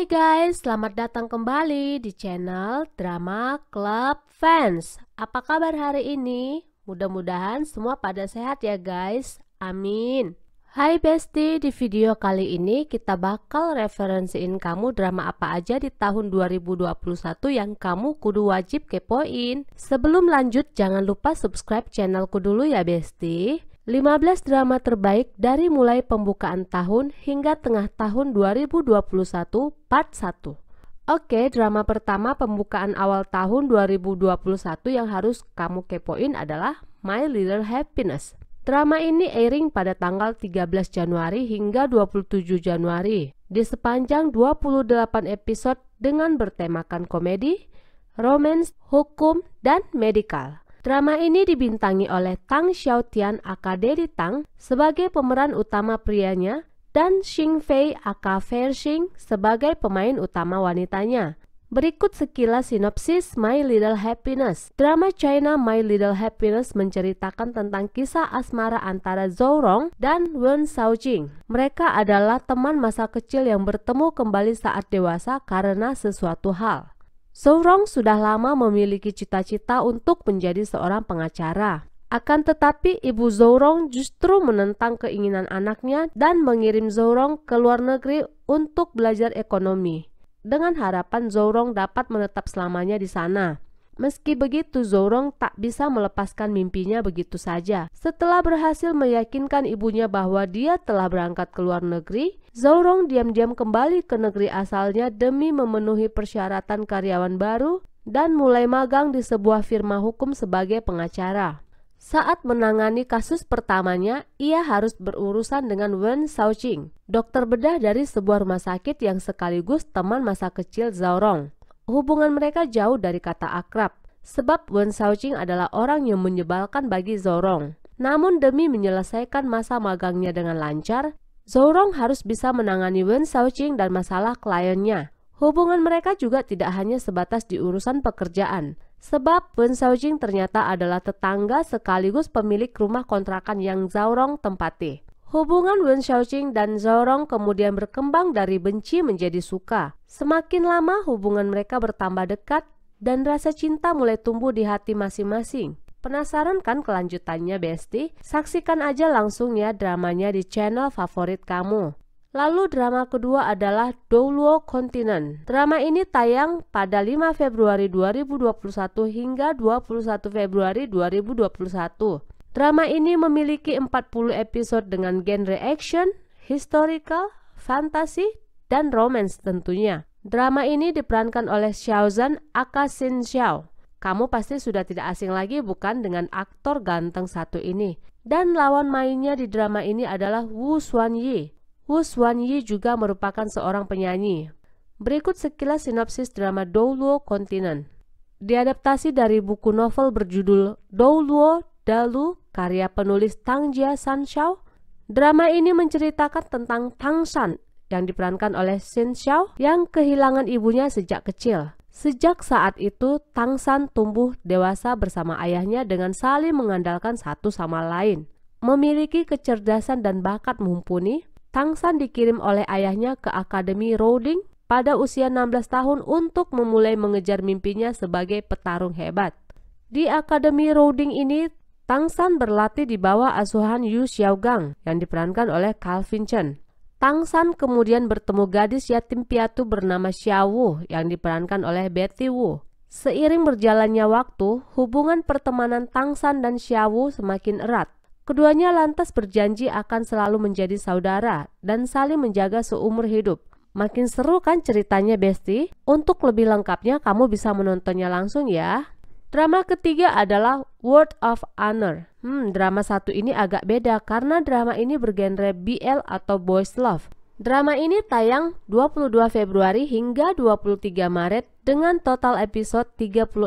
Hai guys, selamat datang kembali di channel Drama Club Fans. Apa kabar hari ini? Mudah-mudahan semua pada sehat ya guys, amin. Hai bestie, di video kali ini kita bakal referensiin kamu drama apa aja di tahun 2021 yang kamu kudu wajib kepoin. Sebelum lanjut, jangan lupa subscribe channelku dulu ya bestie. 15 drama terbaik dari mulai pembukaan tahun hingga tengah tahun 2021 part 1. Oke, drama pertama pembukaan awal tahun 2021 yang harus kamu kepoin adalah My Little Happiness. Drama ini airing pada tanggal 13 Januari hingga 27 Januari di sepanjang 28 episode dengan bertemakan komedi, romance, hukum, dan medical. Drama ini dibintangi oleh Tang Xiaotian aka Daddy Tang sebagai pemeran utama prianya dan Xing Fei aka Fair Xing sebagai pemain utama wanitanya. Berikut sekilas sinopsis My Little Happiness. Drama China My Little Happiness menceritakan tentang kisah asmara antara Zhou Rong dan Wen Shaojing. Mereka adalah teman masa kecil yang bertemu kembali saat dewasa karena sesuatu hal. Zhou Rong sudah lama memiliki cita-cita untuk menjadi seorang pengacara. Akan tetapi ibu Zhou Rong justru menentang keinginan anaknya dan mengirim Zhou Rong ke luar negeri untuk belajar ekonomi, dengan harapan Zhou Rong dapat menetap selamanya di sana. Meski begitu, Zhou Rong tak bisa melepaskan mimpinya begitu saja. Setelah berhasil meyakinkan ibunya bahwa dia telah berangkat ke luar negeri, Zhou Rong diam-diam kembali ke negeri asalnya demi memenuhi persyaratan karyawan baru dan mulai magang di sebuah firma hukum sebagai pengacara. Saat menangani kasus pertamanya, ia harus berurusan dengan Wen Shaojing, dokter bedah dari sebuah rumah sakit yang sekaligus teman masa kecil Zhou Rong. Hubungan mereka jauh dari kata akrab, sebab Wen Shaojing adalah orang yang menyebalkan bagi Zhou Rong. Namun demi menyelesaikan masa magangnya dengan lancar, Zhou Rong harus bisa menangani Wen Shaojing dan masalah kliennya. Hubungan mereka juga tidak hanya sebatas di urusan pekerjaan, sebab Wen Shaojing ternyata adalah tetangga sekaligus pemilik rumah kontrakan yang Zhou Rong tempati. Hubungan Wen Shaojing dan Zhou Rong kemudian berkembang dari benci menjadi suka. Semakin lama hubungan mereka bertambah dekat dan rasa cinta mulai tumbuh di hati masing-masing. Penasaran kan kelanjutannya bestie? Saksikan aja langsung ya dramanya di channel favorit kamu. Lalu drama kedua adalah Douluo Continent. Drama ini tayang pada 5 Februari 2021 hingga 21 Februari 2021. Drama ini memiliki 40 episode dengan genre action, historical, fantasi, dan romance tentunya. Drama ini diperankan oleh Xiao Zhan aka Xin Xiao. Kamu pasti sudah tidak asing lagi bukan dengan aktor ganteng satu ini. Dan lawan mainnya di drama ini adalah Wu Xuanyi. Wu Xuanyi juga merupakan seorang penyanyi. Berikut sekilas sinopsis drama Douluo Continent. Diadaptasi dari buku novel berjudul Douluo Dalu karya penulis Tang Jia San Xiao. Drama ini menceritakan tentang Tang Shan yang diperankan oleh Xin Xiao yang kehilangan ibunya sejak kecil. Sejak saat itu, Tang Shan tumbuh dewasa bersama ayahnya dengan saling mengandalkan satu sama lain. Memiliki kecerdasan dan bakat mumpuni, Tang Shan dikirim oleh ayahnya ke Akademi Roding pada usia 16 tahun untuk memulai mengejar mimpinya sebagai petarung hebat. Di Akademi Roding ini, Tang Shan berlatih di bawah asuhan Yu Xiaogang yang diperankan oleh Calvin Chen. Tang Shan kemudian bertemu gadis yatim piatu bernama Xiao Wu yang diperankan oleh Betty Wu. Seiring berjalannya waktu, hubungan pertemanan Tang Shan dan Xiao Wu semakin erat. Keduanya lantas berjanji akan selalu menjadi saudara dan saling menjaga seumur hidup. Makin seru kan ceritanya bestie? Untuk lebih lengkapnya kamu bisa menontonnya langsung ya. Drama ketiga adalah Word of Honor. Drama satu ini agak beda karena drama ini bergenre BL atau Boys Love. Drama ini tayang 22 Februari hingga 23 Maret dengan total episode 36.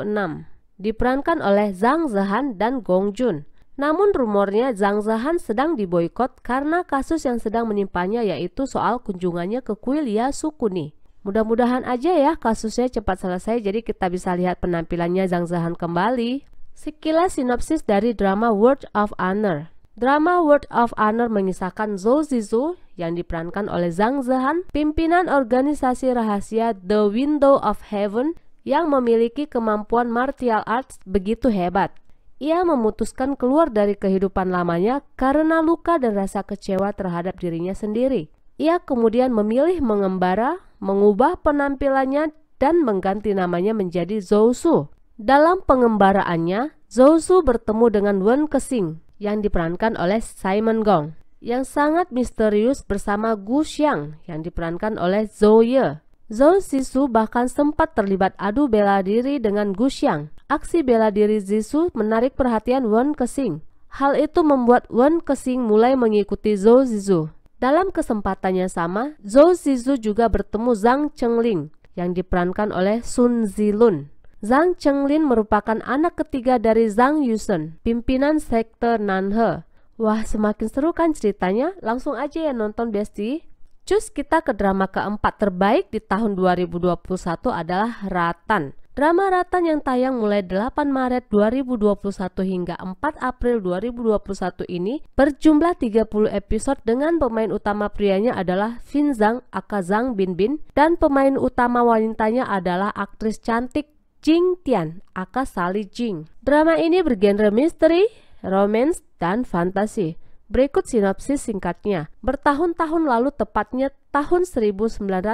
Diperankan oleh Zhang Zehan dan Gong Jun. Namun rumornya Zhang Zehan sedang diboikot karena kasus yang sedang menimpanya yaitu soal kunjungannya ke kuil Yasukuni. Mudah-mudahan aja ya kasusnya cepat selesai jadi kita bisa lihat penampilannya Zhang Zehan kembali. Sekilas sinopsis dari drama Word of Honor. Drama Word of Honor mengisahkan Zhou Zizu yang diperankan oleh Zhang Zehan, pimpinan organisasi rahasia The Window of Heaven yang memiliki kemampuan martial arts begitu hebat. Ia memutuskan keluar dari kehidupan lamanya karena luka dan rasa kecewa terhadap dirinya sendiri. Ia kemudian memilih mengembara, mengubah penampilannya dan mengganti namanya menjadi Zhou Su. Dalam pengembaraannya, Zhou Su bertemu dengan Wen Kexing yang diperankan oleh Simon Gong, yang sangat misterius bersama Gu Xiang yang diperankan oleh Zhou Ye. Zhou Zixu bahkan sempat terlibat adu bela diri dengan Gu Xiang. Aksi bela diri Zixu menarik perhatian Wen Kexing. Hal itu membuat Wen Kexing mulai mengikuti Zhou Zixu. Dalam kesempatannya sama, Zhou Zixu juga bertemu Zhang Chenglin yang diperankan oleh Sun Zilun. Zhang Chenglin merupakan anak ketiga dari Zhang Yusheng, pimpinan sekte Nanhe. Wah, semakin seru kan ceritanya? Langsung aja ya nonton Besti. Cus, kita ke drama keempat terbaik di tahun 2021 adalah Ratan. Drama Ratan yang tayang mulai 8 Maret 2021 hingga 4 April 2021 ini berjumlah 30 episode dengan pemain utama prianya adalah Fin Zhang aka Zhang Binbin dan pemain utama wanitanya adalah aktris cantik Jing Tian aka Sally Jing. Drama ini bergenre misteri, romance, dan fantasi. Berikut sinopsis singkatnya. Bertahun-tahun lalu, tepatnya tahun 1946,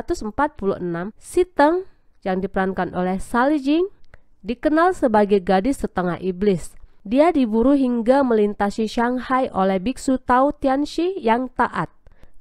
Si Teng yang diperankan oleh Sally Jing dikenal sebagai gadis setengah iblis. Dia diburu hingga melintasi Shanghai oleh biksu Tao Tianxi yang taat.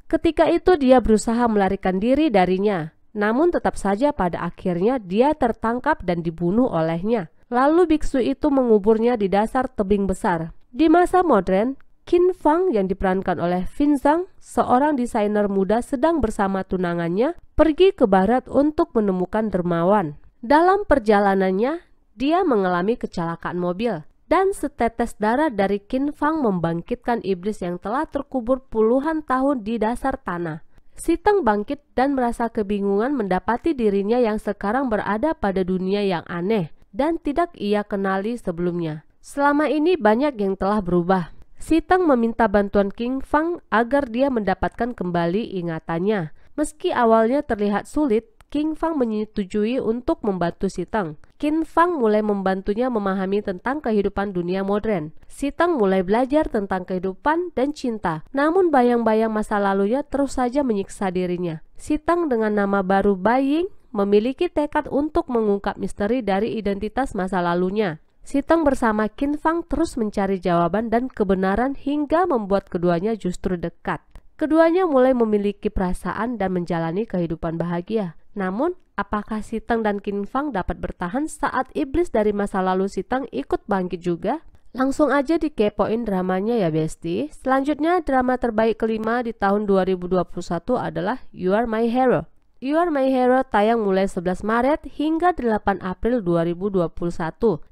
Ketika itu dia berusaha melarikan diri darinya. Namun tetap saja pada akhirnya dia tertangkap dan dibunuh olehnya. Lalu biksu itu menguburnya di dasar tebing besar. Di masa modern, Qin Fang yang diperankan oleh Fin Zhang, seorang desainer muda sedang bersama tunangannya pergi ke barat untuk menemukan dermawan. Dalam perjalanannya, dia mengalami kecelakaan mobil. Dan setetes darah dari Qin Fang membangkitkan iblis yang telah terkubur puluhan tahun di dasar tanah. Si Teng bangkit dan merasa kebingungan mendapati dirinya yang sekarang berada pada dunia yang aneh dan tidak ia kenali sebelumnya. Selama ini banyak yang telah berubah. Si Teng meminta bantuan Qin Fang agar dia mendapatkan kembali ingatannya. Meski awalnya terlihat sulit, Qin Fang menyetujui untuk membantu Si Teng. Qin Fang mulai membantunya memahami tentang kehidupan dunia modern. Si Teng mulai belajar tentang kehidupan dan cinta, namun bayang-bayang masa lalunya terus saja menyiksa dirinya. Si Teng dengan nama baru Bai Ying memiliki tekad untuk mengungkap misteri dari identitas masa lalunya. Si Teng bersama Qin Fang terus mencari jawaban dan kebenaran hingga membuat keduanya justru dekat. Keduanya mulai memiliki perasaan dan menjalani kehidupan bahagia. Namun, apakah Si Teng dan Qin Fang dapat bertahan saat iblis dari masa lalu Si Teng ikut bangkit juga? Langsung aja dikepoin dramanya ya Besti. Selanjutnya, drama terbaik kelima di tahun 2021 adalah You Are My Hero. You Are My Hero tayang mulai 11 Maret hingga 8 April 2021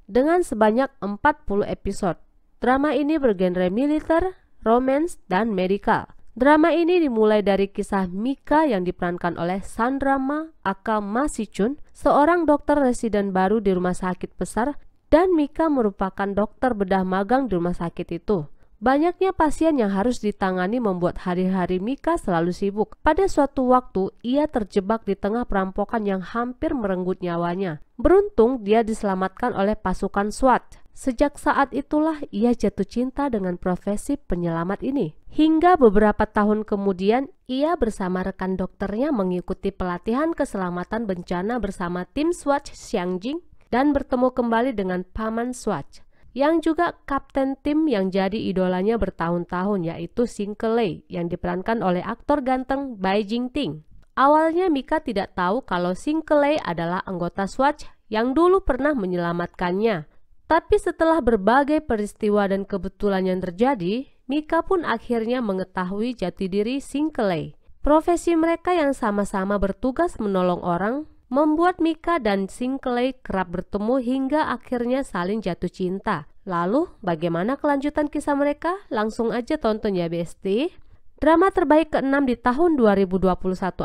dengan sebanyak 40 episode. Drama ini bergenre militer, romance, dan medical. Drama ini dimulai dari kisah Mika yang diperankan oleh Sandra Ma aka Ma Si-chun, seorang dokter residen baru di rumah sakit besar, dan Mika merupakan dokter bedah magang di rumah sakit itu. Banyaknya pasien yang harus ditangani membuat hari-hari Mika selalu sibuk. Pada suatu waktu, ia terjebak di tengah perampokan yang hampir merenggut nyawanya. Beruntung, dia diselamatkan oleh pasukan SWAT. Sejak saat itulah ia jatuh cinta dengan profesi penyelamat ini. Hingga beberapa tahun kemudian, ia bersama rekan dokternya mengikuti pelatihan keselamatan bencana bersama tim SWAT Xiangjing dan bertemu kembali dengan paman SWAT, yang juga kapten tim yang jadi idolanya bertahun-tahun, yaitu Xing Kelei yang diperankan oleh aktor ganteng Bai Jingting. Awalnya Mika tidak tahu kalau Xing Kelei adalah anggota SWAT yang dulu pernah menyelamatkannya. Tapi setelah berbagai peristiwa dan kebetulan yang terjadi, Mika pun akhirnya mengetahui jati diri Xing Kelei. Profesi mereka yang sama-sama bertugas menolong orang membuat Mika dan Xing Kelei kerap bertemu hingga akhirnya saling jatuh cinta. Lalu, bagaimana kelanjutan kisah mereka? Langsung aja tonton ya Besti. Drama terbaik ke-6 di tahun 2021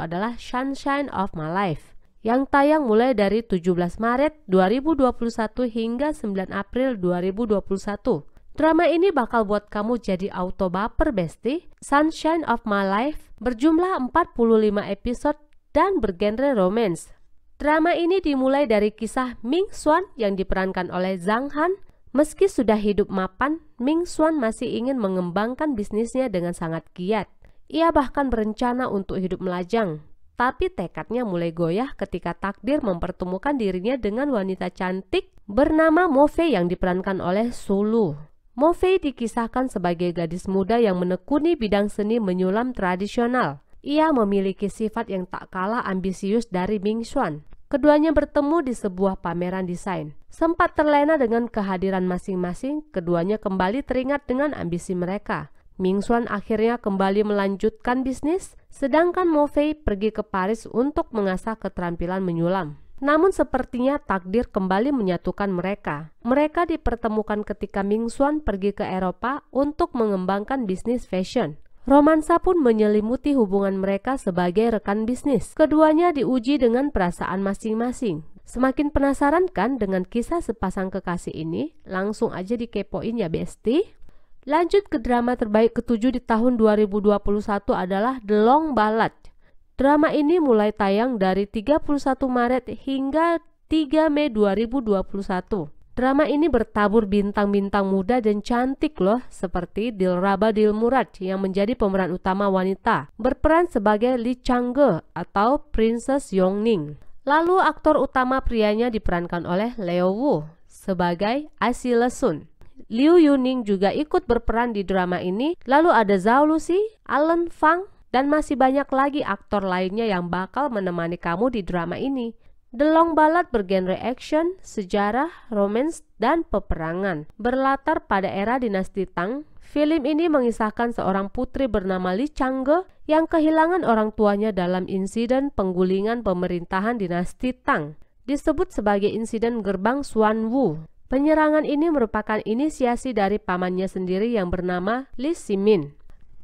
adalah Sunshine of My Life, yang tayang mulai dari 17 Maret 2021 hingga 9 April 2021. Drama ini bakal buat kamu jadi auto baper Besti. Sunshine of My Life berjumlah 45 episode dan bergenre romance. Drama ini dimulai dari kisah Ming Xuan yang diperankan oleh Zhang Han. Meski sudah hidup mapan, Ming Xuan masih ingin mengembangkan bisnisnya dengan sangat giat. Ia bahkan berencana untuk hidup melajang. Tapi tekadnya mulai goyah ketika takdir mempertemukan dirinya dengan wanita cantik bernama Mo Fei yang diperankan oleh Sulu. Mo Fei dikisahkan sebagai gadis muda yang menekuni bidang seni menyulam tradisional. Ia memiliki sifat yang tak kalah ambisius dari Ming Xuan. Keduanya bertemu di sebuah pameran desain. Sempat terlena dengan kehadiran masing-masing, keduanya kembali teringat dengan ambisi mereka. Ming Xuan akhirnya kembali melanjutkan bisnis, sedangkan Mo Fei pergi ke Paris untuk mengasah keterampilan menyulam. Namun sepertinya takdir kembali menyatukan mereka. Mereka dipertemukan ketika Ming Xuan pergi ke Eropa untuk mengembangkan bisnis fashion. Romansa pun menyelimuti hubungan mereka sebagai rekan bisnis. Keduanya diuji dengan perasaan masing-masing. Semakin penasaran kan dengan kisah sepasang kekasih ini? Langsung aja dikepoin ya besti. Lanjut ke drama terbaik ke-7 di tahun 2021 adalah The Long Ballad. Drama ini mulai tayang dari 31 Maret hingga 3 Mei 2021. Drama ini bertabur bintang-bintang muda dan cantik loh, seperti Dilraba Dilmurad yang menjadi pemeran utama wanita, berperan sebagai Lee Chang-ge atau Princess Yongning. Lalu aktor utama prianya diperankan oleh Leo Wu sebagai Asi Lesun. Liu Yuning juga ikut berperan di drama ini. Lalu ada Zhao Lusi, Alan Fang, dan masih banyak lagi aktor lainnya yang bakal menemani kamu di drama ini. The Long Ballad bergenre action, sejarah, romance, dan peperangan. Berlatar pada era dinasti Tang, film ini mengisahkan seorang putri bernama Lee Chang-ge yang kehilangan orang tuanya dalam insiden penggulingan pemerintahan dinasti Tang. Disebut sebagai insiden gerbang Xuan Wu. Penyerangan ini merupakan inisiasi dari pamannya sendiri yang bernama Li Ximin.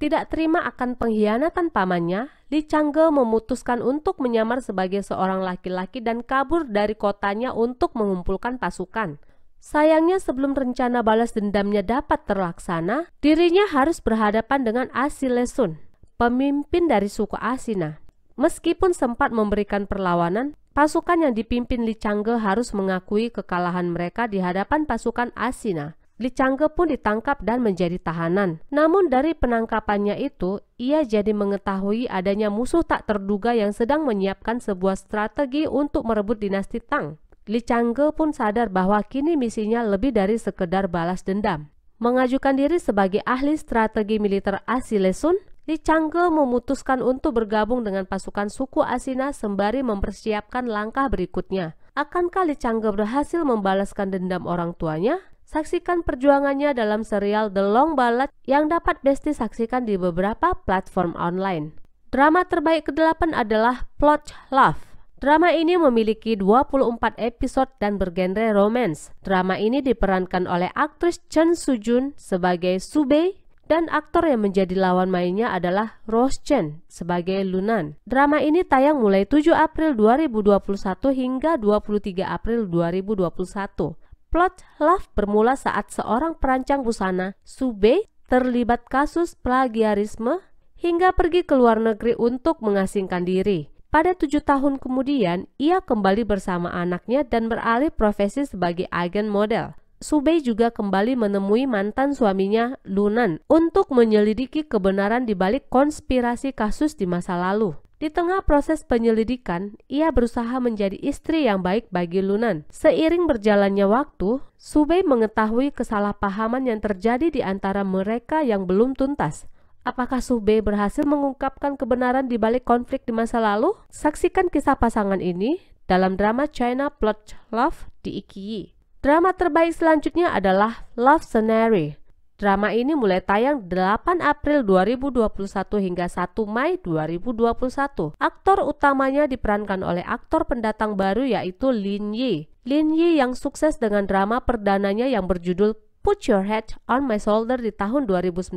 Tidak terima akan pengkhianatan pamannya, Lee Chang-ge memutuskan untuk menyamar sebagai seorang laki-laki dan kabur dari kotanya untuk mengumpulkan pasukan. Sayangnya sebelum rencana balas dendamnya dapat terlaksana, dirinya harus berhadapan dengan Asi Lesun, pemimpin dari suku Asina. Meskipun sempat memberikan perlawanan, pasukan yang dipimpin Lee Chang-ge harus mengakui kekalahan mereka di hadapan pasukan Asina. Lee Chang-ge pun ditangkap dan menjadi tahanan. Namun dari penangkapannya itu, ia jadi mengetahui adanya musuh tak terduga yang sedang menyiapkan sebuah strategi untuk merebut dinasti Tang. Lee Chang-ge pun sadar bahwa kini misinya lebih dari sekedar balas dendam. Mengajukan diri sebagai ahli strategi militer Asi Lesun, Lee Chang-ge memutuskan untuk bergabung dengan pasukan suku Asina sembari mempersiapkan langkah berikutnya. Akankah Lee Chang-ge berhasil membalaskan dendam orang tuanya? Saksikan perjuangannya dalam serial The Long Ballad yang dapat Besti saksikan di beberapa platform online. Drama terbaik ke-8 adalah Plot Love. Drama ini memiliki 24 episode dan bergenre romance. Drama ini diperankan oleh aktris Chen Sujun sebagai Subei, dan aktor yang menjadi lawan mainnya adalah Rose Chen sebagai Lunan. Drama ini tayang mulai 7 April 2021 hingga 23 April 2021. Plot Love bermula saat seorang perancang busana, Subei, terlibat kasus plagiarisme hingga pergi ke luar negeri untuk mengasingkan diri. Pada 7 tahun kemudian, ia kembali bersama anaknya dan beralih profesi sebagai agen model. Subei juga kembali menemui mantan suaminya, Lunan, untuk menyelidiki kebenaran di balik konspirasi kasus di masa lalu. Di tengah proses penyelidikan, ia berusaha menjadi istri yang baik bagi Lunan. Seiring berjalannya waktu, Subei mengetahui kesalahpahaman yang terjadi di antara mereka yang belum tuntas. Apakah Subei berhasil mengungkapkan kebenaran di balik konflik di masa lalu? Saksikan kisah pasangan ini dalam drama China Plot Love di Ikiyi. Drama terbaik selanjutnya adalah Love Scenario. Drama ini mulai tayang 8 April 2021 hingga 1 Mei 2021. Aktor utamanya diperankan oleh aktor pendatang baru yaitu Lin Yi. Lin Yi yang sukses dengan drama perdananya yang berjudul Put Your Head on My Shoulder di tahun 2019.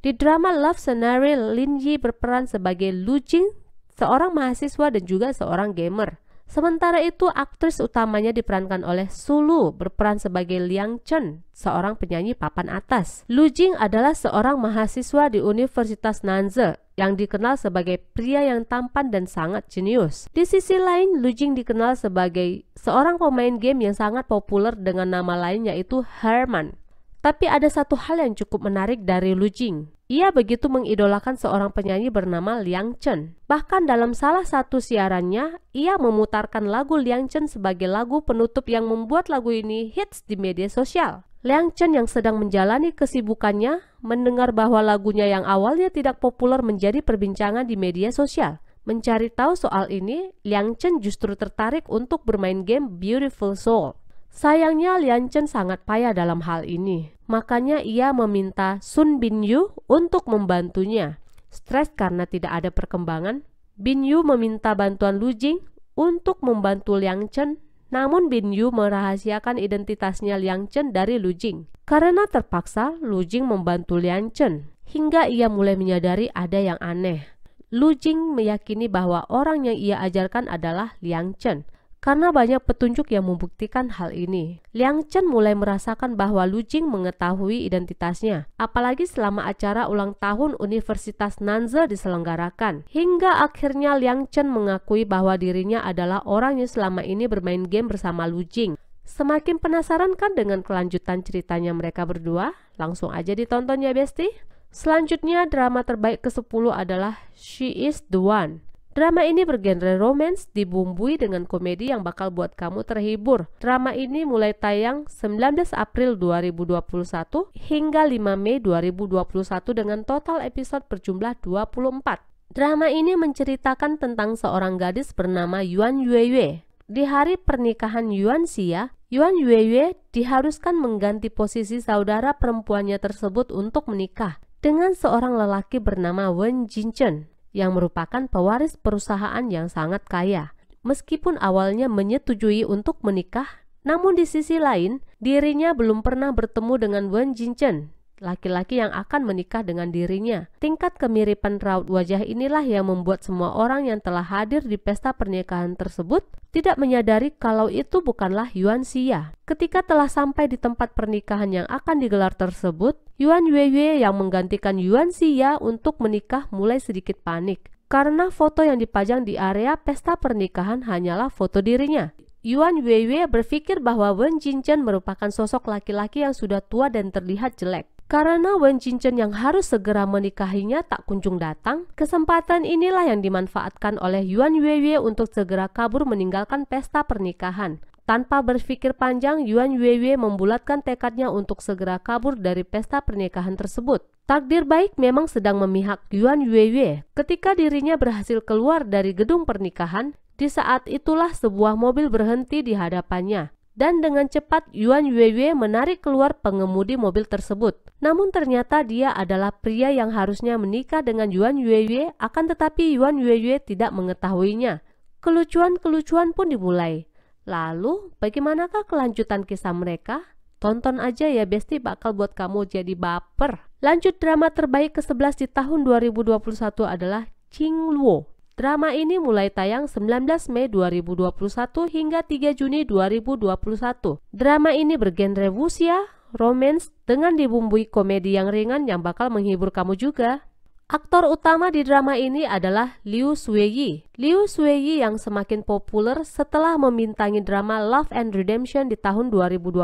Di drama Love Scenario, Lin Yi berperan sebagai Lu Jing, seorang mahasiswa dan juga seorang gamer. Sementara itu, aktris utamanya diperankan oleh Sulu, berperan sebagai Liang Chen, seorang penyanyi papan atas. Lu Jing adalah seorang mahasiswa di Universitas Nanze. yang dikenal sebagai pria yang tampan dan sangat jenius. Di sisi lain, Lu Jing dikenal sebagai seorang pemain game yang sangat populer dengan nama lain yaitu Herman. Tapi ada satu hal yang cukup menarik dari Lu Jing. Ia begitu mengidolakan seorang penyanyi bernama Liang Chen. Bahkan dalam salah satu siarannya, ia memutarkan lagu Liang Chen sebagai lagu penutup yang membuat lagu ini hits di media sosial. Liang Chen yang sedang menjalani kesibukannya mendengar bahwa lagunya yang awalnya tidak populer menjadi perbincangan di media sosial. Mencari tahu soal ini, Liang Chen justru tertarik untuk bermain game Beautiful Soul. Sayangnya Liang Chen sangat payah dalam hal ini. Makanya ia meminta Sun Binyu untuk membantunya. Stres karena tidak ada perkembangan, Binyu meminta bantuan Lu Jing untuk membantu Liang Chen. Namun Binyu merahasiakan identitasnya Liang Chen dari Lu Jing. Karena terpaksa, Lu Jing membantu Liang Chen hingga ia mulai menyadari ada yang aneh. Lu Jing meyakini bahwa orang yang ia ajarkan adalah Liang Chen. Karena banyak petunjuk yang membuktikan hal ini, Liang Chen mulai merasakan bahwa Lu Jing mengetahui identitasnya, apalagi selama acara ulang tahun Universitas Nanze diselenggarakan. Hingga akhirnya Liang Chen mengakui bahwa dirinya adalah orang yang selama ini bermain game bersama Lu Jing. Semakin penasaran kan dengan kelanjutan ceritanya mereka berdua? Langsung aja ditonton ya besti. Selanjutnya drama terbaik ke-10 adalah She Is The One. Drama ini bergenre romance dibumbui dengan komedi yang bakal buat kamu terhibur. Drama ini mulai tayang 19 April 2021 hingga 5 Mei 2021 dengan total episode berjumlah 24. Drama ini menceritakan tentang seorang gadis bernama Yuan Yueyue. Di hari pernikahan Yuan Xia, Yuan Yueyue diharuskan mengganti posisi saudara perempuannya tersebut untuk menikah dengan seorang lelaki bernama Wen Jinchen yang merupakan pewaris perusahaan yang sangat kaya. Meskipun awalnya menyetujui untuk menikah, namun di sisi lain, dirinya belum pernah bertemu dengan Wen Jinchen, laki-laki yang akan menikah dengan dirinya. Tingkat kemiripan raut wajah inilah yang membuat semua orang yang telah hadir di pesta pernikahan tersebut tidak menyadari kalau itu bukanlah Yuan Xia. Ketika telah sampai di tempat pernikahan yang akan digelar tersebut, Yuan Yueyue yang menggantikan Yuan Xia untuk menikah mulai sedikit panik karena foto yang dipajang di area pesta pernikahan hanyalah foto dirinya. Yuan Yueyue berpikir bahwa Wen Jinchen merupakan sosok laki-laki yang sudah tua dan terlihat jelek. Karena Wen Jinchen yang harus segera menikahinya tak kunjung datang, kesempatan inilah yang dimanfaatkan oleh Yuan Yueyue untuk segera kabur meninggalkan pesta pernikahan. Tanpa berpikir panjang, Yuan Yueyue membulatkan tekadnya untuk segera kabur dari pesta pernikahan tersebut. Takdir baik memang sedang memihak Yuan Yueyue. Ketika dirinya berhasil keluar dari gedung pernikahan, di saat itulah sebuah mobil berhenti di hadapannya. Dan dengan cepat Yuan Yueyue menarik keluar pengemudi mobil tersebut. Namun ternyata dia adalah pria yang harusnya menikah dengan Yuan Yueyue, akan tetapi Yuan Yueyue tidak mengetahuinya. Kelucuan-kelucuan pun dimulai. Lalu bagaimanakah kelanjutan kisah mereka? Tonton aja ya besti, bakal buat kamu jadi baper. Lanjut drama terbaik ke-11 di tahun 2021 adalah Qingluo. Drama ini mulai tayang 19 Mei 2021 hingga 3 Juni 2021. Drama ini bergenre wuxia, romance, dengan dibumbui komedi yang ringan yang bakal menghibur kamu juga. Aktor utama di drama ini adalah Liu Shuiyi. Liu Shuiyi yang semakin populer setelah membintangi drama Love and Redemption di tahun 2020.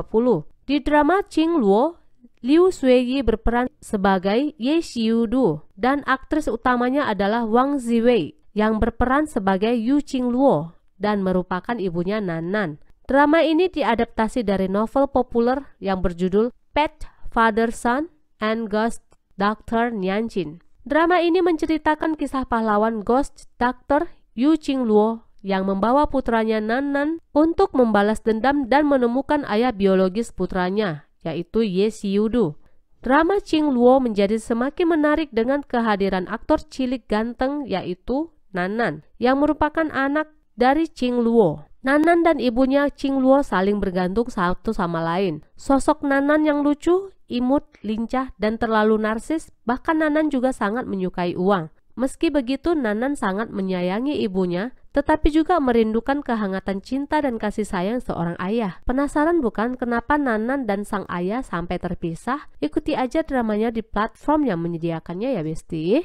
Di drama Qingluo, Liu Shuiyi berperan sebagai Ye Xiudu dan aktris utamanya adalah Wang Ziwei yang berperan sebagai Yu Qingluo dan merupakan ibunya Nanan. Drama ini diadaptasi dari novel populer yang berjudul Pet, Father, Son, and Ghost Dr. Nianjin. Drama ini menceritakan kisah pahlawan Ghost Dr. Yu Qingluo yang membawa putranya Nanan untuk membalas dendam dan menemukan ayah biologis putranya, yaitu Ye Xiudu. Drama Qingluo menjadi semakin menarik dengan kehadiran aktor cilik ganteng yaitu Nanan, yang merupakan anak dari Qingluo. Nanan dan ibunya Qingluo saling bergantung satu sama lain. Sosok Nanan yang lucu, imut, lincah, dan terlalu narsis, bahkan Nanan juga sangat menyukai uang. Meski begitu, Nanan sangat menyayangi ibunya, tetapi juga merindukan kehangatan cinta dan kasih sayang seorang ayah. Penasaran bukan kenapa Nanan dan sang ayah sampai terpisah? Ikuti aja dramanya di platform yang menyediakannya ya besti.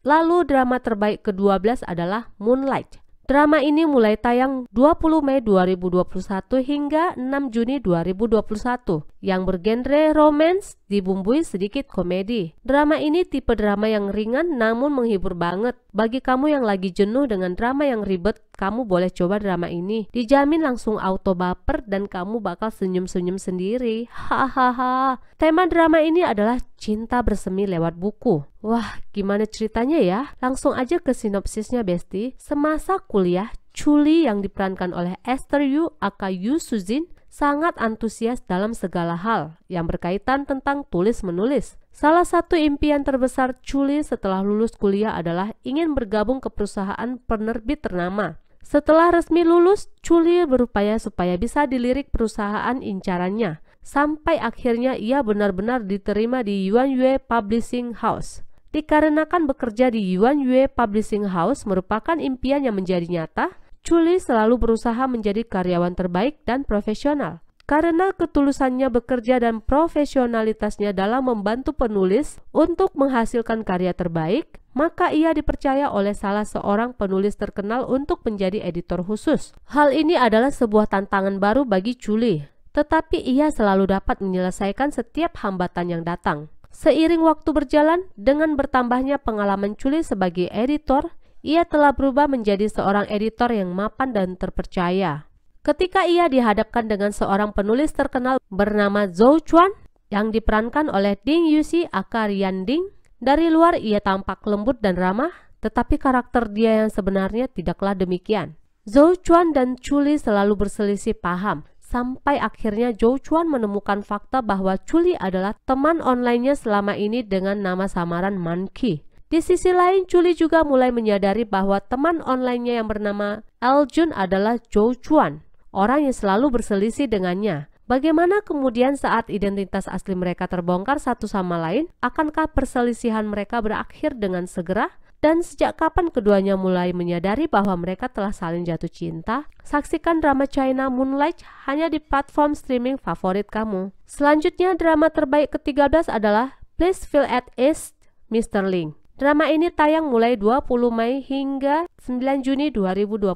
Lalu drama terbaik ke-12 adalah Moonlight. Drama ini mulai tayang 20 Mei 2021 hingga 6 Juni 2021 yang bergenre romance dibumbui sedikit komedi. Drama ini tipe drama yang ringan namun menghibur banget. Bagi kamu yang lagi jenuh dengan drama yang ribet, kamu boleh coba drama ini. Dijamin langsung auto baper dan kamu bakal senyum-senyum sendiri. Hahaha. Tema drama ini adalah cinta bersemi lewat buku. Wah, gimana ceritanya ya? Langsung aja ke sinopsisnya, Besti. Semasa kuliah, Chuli yang diperankan oleh Esther Yu aka Yu Suzin sangat antusias dalam segala hal yang berkaitan tentang tulis-menulis. Salah satu impian terbesar Chuli setelah lulus kuliah adalah ingin bergabung ke perusahaan penerbit ternama. Setelah resmi lulus, Chuli berupaya supaya bisa dilirik perusahaan incarannya. Sampai akhirnya ia benar-benar diterima di Yuan Yue Publishing House. Dikarenakan bekerja di Yuan Yue Publishing House merupakan impian yang menjadi nyata, Chuli selalu berusaha menjadi karyawan terbaik dan profesional. Karena ketulusannya bekerja dan profesionalitasnya dalam membantu penulis untuk menghasilkan karya terbaik, maka ia dipercaya oleh salah seorang penulis terkenal untuk menjadi editor khusus. Hal ini adalah sebuah tantangan baru bagi Chuli, tetapi ia selalu dapat menyelesaikan setiap hambatan yang datang. Seiring waktu berjalan, dengan bertambahnya pengalaman Chuli sebagai editor, ia telah berubah menjadi seorang editor yang mapan dan terpercaya. Ketika ia dihadapkan dengan seorang penulis terkenal bernama Zhou Chuan yang diperankan oleh Ding Yuxi aka Rian Ding, dari luar ia tampak lembut dan ramah, tetapi karakter dia yang sebenarnya tidaklah demikian. Zhou Chuan dan Chuli selalu berselisih paham. Sampai akhirnya Zhou Chuan menemukan fakta bahwa Chuli adalah teman online-nya selama ini dengan nama samaran Monkey. Di sisi lain, Chuli juga mulai menyadari bahwa teman online-nya yang bernama Aljun adalah Zhou Chuan, orang yang selalu berselisih dengannya. Bagaimana kemudian saat identitas asli mereka terbongkar satu sama lain? Akankah perselisihan mereka berakhir dengan segera? Dan sejak kapan keduanya mulai menyadari bahwa mereka telah saling jatuh cinta? Saksikan drama China Moonlight hanya di platform streaming favorit kamu. Selanjutnya, drama terbaik ke-13 adalah Please Feel at Ease, Mr. Ling. Drama ini tayang mulai 20 Mei hingga 9 Juni 2021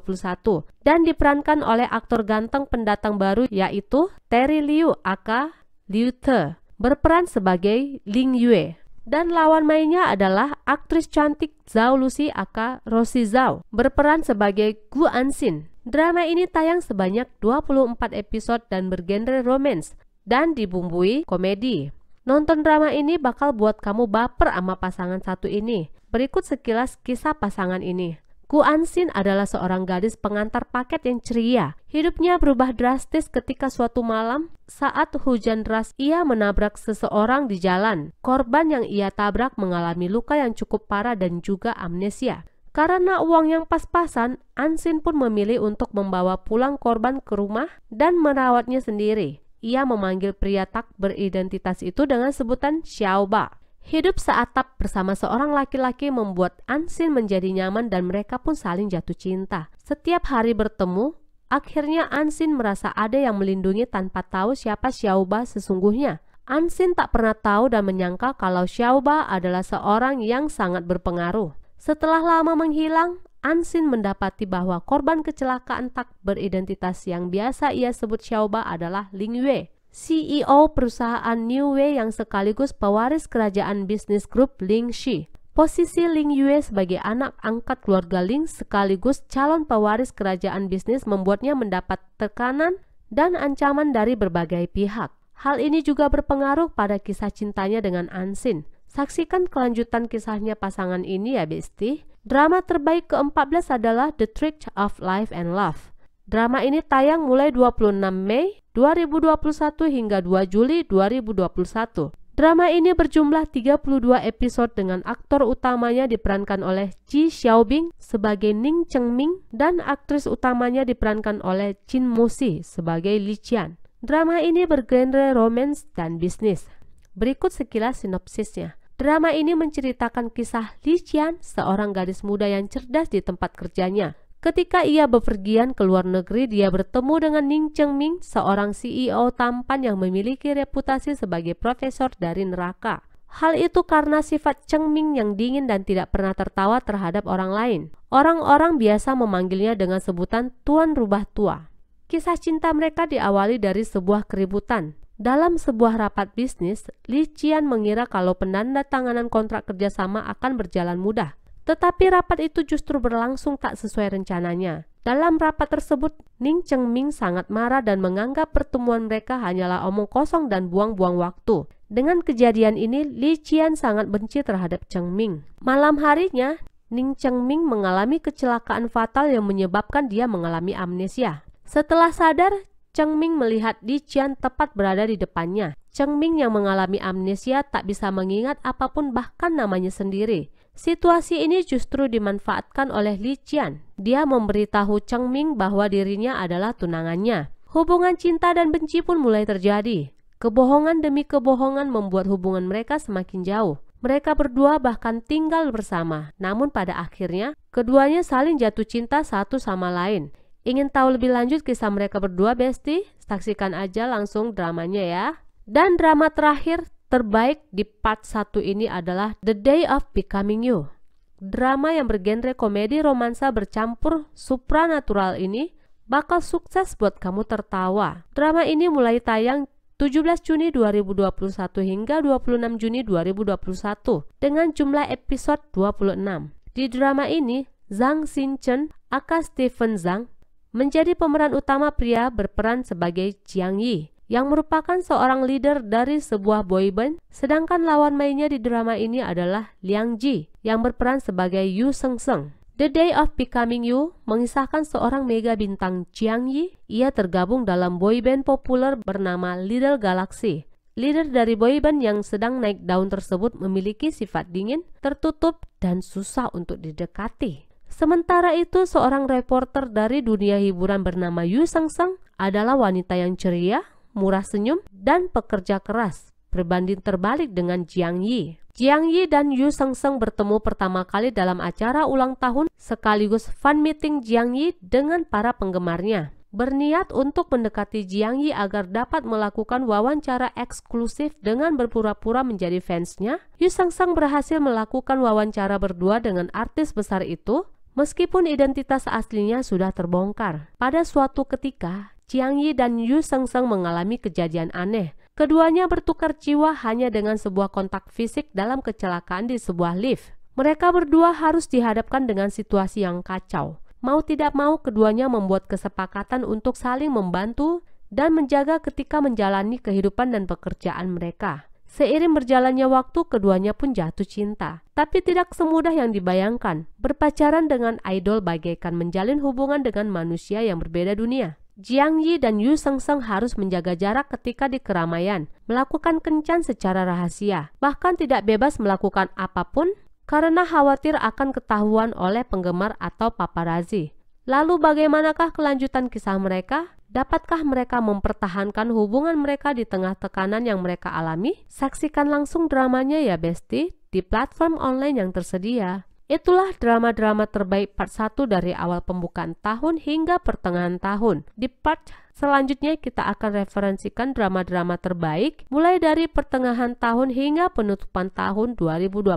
dan diperankan oleh aktor ganteng pendatang baru yaitu Terry Liu aka Liu Te, berperan sebagai Ling Yue. Dan lawan mainnya adalah aktris cantik Zhao Lucy aka Rosie Zhao, berperan sebagai Gu Anxin. Drama ini tayang sebanyak 24 episode dan bergenre romance dan dibumbui komedi. Nonton drama ini bakal buat kamu baper sama pasangan satu ini. Berikut sekilas kisah pasangan ini. Gu Anxin adalah seorang gadis pengantar paket yang ceria. Hidupnya berubah drastis ketika suatu malam saat hujan deras ia menabrak seseorang di jalan. Korban yang ia tabrak mengalami luka yang cukup parah dan juga amnesia. Karena uang yang pas-pasan, Anxin pun memilih untuk membawa pulang korban ke rumah dan merawatnya sendiri. Ia memanggil pria tak beridentitas itu dengan sebutan Xiaoba. Hidup seatap bersama seorang laki-laki membuat Anxin menjadi nyaman dan mereka pun saling jatuh cinta. Setiap hari bertemu, akhirnya Anxin merasa ada yang melindungi tanpa tahu siapa Xiaoba sesungguhnya. Anxin tak pernah tahu dan menyangka kalau Xiaoba adalah seorang yang sangat berpengaruh. Setelah lama menghilang, Anxin mendapati bahwa korban kecelakaan tak beridentitas yang biasa ia sebut Xiaoba adalah Ling Yue, CEO perusahaan New Way yang sekaligus pewaris kerajaan bisnis grup Ling Shi. Posisi Ling Yue sebagai anak angkat keluarga Ling sekaligus calon pewaris kerajaan bisnis membuatnya mendapat tekanan dan ancaman dari berbagai pihak. Hal ini juga berpengaruh pada kisah cintanya dengan Anxin. Saksikan kelanjutan kisahnya pasangan ini ya Besti. Drama terbaik ke-14 adalah The Trick of Life and Love. Drama ini tayang mulai 26 Mei 2021 hingga 2 Juli 2021. Drama ini berjumlah 32 episode dengan aktor utamanya diperankan oleh Ji Xiaobing sebagai Ning Chengming dan aktris utamanya diperankan oleh Qin Mosi sebagai Li Qian. Drama ini bergenre romance dan bisnis. Berikut sekilas sinopsisnya. Drama ini menceritakan kisah Li Qian, seorang gadis muda yang cerdas di tempat kerjanya. Ketika ia bepergian ke luar negeri, dia bertemu dengan Ning Chengming, seorang CEO tampan yang memiliki reputasi sebagai profesor dari neraka. Hal itu karena sifat Cheng Ming yang dingin dan tidak pernah tertawa terhadap orang lain. Orang-orang biasa memanggilnya dengan sebutan Tuan Rubah Tua. Kisah cinta mereka diawali dari sebuah keributan. Dalam sebuah rapat bisnis, Li Qian mengira kalau penandatanganan kontrak kerjasama akan berjalan mudah. Tetapi rapat itu justru berlangsung tak sesuai rencananya. Dalam rapat tersebut, Ning Cheng Ming sangat marah dan menganggap pertemuan mereka hanyalah omong kosong dan buang-buang waktu. Dengan kejadian ini, Li Qian sangat benci terhadap Cheng Ming. Malam harinya, Ning Cheng Ming mengalami kecelakaan fatal yang menyebabkan dia mengalami amnesia. Setelah sadar, Cheng Ming melihat Li Qian tepat berada di depannya. Cheng Ming yang mengalami amnesia tak bisa mengingat apapun bahkan namanya sendiri. Situasi ini justru dimanfaatkan oleh Li Qian. Dia memberitahu Cheng Ming bahwa dirinya adalah tunangannya. Hubungan cinta dan benci pun mulai terjadi. Kebohongan demi kebohongan membuat hubungan mereka semakin jauh. Mereka berdua bahkan tinggal bersama. Namun pada akhirnya, keduanya saling jatuh cinta satu sama lain. Ingin tahu lebih lanjut kisah mereka berdua, Besti? Saksikan aja langsung dramanya ya. Dan drama terakhir terbaik di part 1 ini adalah The Day of Becoming You. Drama yang bergenre komedi romansa bercampur supranatural ini bakal sukses buat kamu tertawa. Drama ini mulai tayang 17 Juni 2021 hingga 26 Juni 2021 dengan jumlah episode 26. Di drama ini, Zhang Xinchen aka Stephen Zhang menjadi pemeran utama. Pria berperan sebagai Jiang Yi yang merupakan seorang leader dari sebuah boyband, sedangkan lawan mainnya di drama ini adalah Liang Ji yang berperan sebagai Yu Seng Seng. The Day of Becoming You mengisahkan seorang mega bintang Jiang Yi. Ia tergabung dalam boyband populer bernama Little Galaxy. Leader dari boyband yang sedang naik daun tersebut memiliki sifat dingin, tertutup, dan susah untuk didekati. Sementara itu, seorang reporter dari dunia hiburan bernama Yu Seng Seng adalah wanita yang ceria, murah senyum, dan pekerja keras. Berbanding terbalik dengan Jiang Yi. Jiang Yi dan Yu Seng Seng bertemu pertama kali dalam acara ulang tahun sekaligus fan meeting Jiang Yi dengan para penggemarnya. Berniat untuk mendekati Jiang Yi agar dapat melakukan wawancara eksklusif dengan berpura-pura menjadi fansnya, Yu Seng Seng berhasil melakukan wawancara berdua dengan artis besar itu. Meskipun identitas aslinya sudah terbongkar, pada suatu ketika, Jiang Yi dan Yu Seng Seng mengalami kejadian aneh. Keduanya bertukar jiwa hanya dengan sebuah kontak fisik dalam kecelakaan di sebuah lift. Mereka berdua harus dihadapkan dengan situasi yang kacau. Mau tidak mau, keduanya membuat kesepakatan untuk saling membantu dan menjaga ketika menjalani kehidupan dan pekerjaan mereka. Seiring berjalannya waktu, keduanya pun jatuh cinta. Tapi tidak semudah yang dibayangkan. Berpacaran dengan idol bagaikan menjalin hubungan dengan manusia yang berbeda dunia. Jiang Yi dan Yu Seng Seng harus menjaga jarak ketika di keramaian, melakukan kencan secara rahasia, bahkan tidak bebas melakukan apapun karena khawatir akan ketahuan oleh penggemar atau paparazzi. Lalu bagaimanakah kelanjutan kisah mereka? Dapatkah mereka mempertahankan hubungan mereka di tengah tekanan yang mereka alami? Saksikan langsung dramanya ya Besti di platform online yang tersedia. Itulah drama-drama terbaik part 1 dari awal pembukaan tahun hingga pertengahan tahun. Di part selanjutnya kita akan referensikan drama-drama terbaik mulai dari pertengahan tahun hingga penutupan tahun 2021.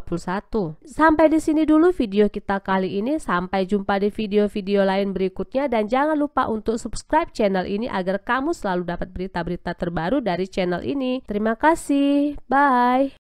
Sampai di sini dulu video kita kali ini. Sampai jumpa di video-video lain berikutnya dan jangan lupa untuk subscribe channel ini agar kamu selalu dapat berita-berita terbaru dari channel ini. Terima kasih. Bye.